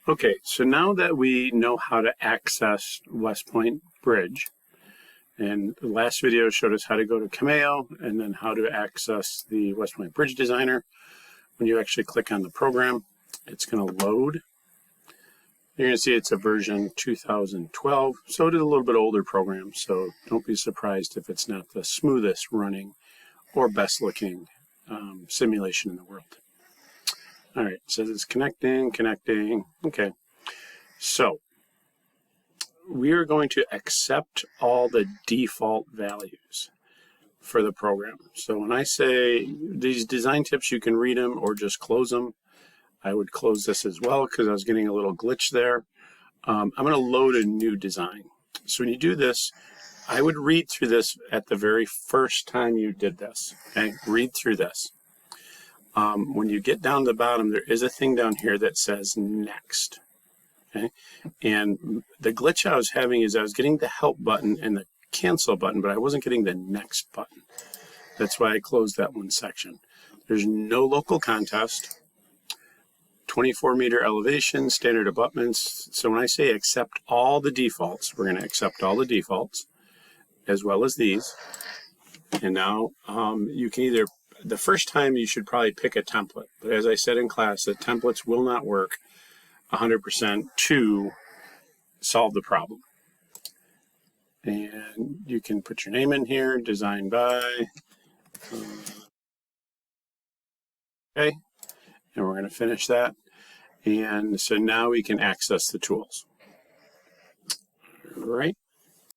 Okay, so now that we know how to access West Point Bridge, and the last video showed us how to go to Cameo and then how to access the West Point Bridge Designer. When you actually click on the program, it's going to load. You're going to see it's a version 2012, so it is a little bit older program, so don't be surprised if it's not the smoothest running or best looking simulation in the world. All right, it says it's connecting. Okay, so we are going to accept all the default values for the program. So when I say these design tips, you can read them or just close them. I would close this as well because I was getting a little glitch there. I'm going to load a new design. So when you do this, I would read through this at the very first time you did this. Okay, read through this. When you get down to the bottom, there is a thing down here that says next. Okay, and the glitch I was having is I was getting the help button and the cancel button, but I wasn't getting the next button. That's why I closed that one section. There's no local contest, 24-meter elevation, standard abutments. So when I say accept all the defaults, we're going to accept all the defaults as well as these. And now you can either, the first time you should probably pick a template. But as I said in class, the templates will not work 100% to solve the problem. And you can put your name in here, designed by, okay, and we're going to finish that. And so now we can access the tools. All right.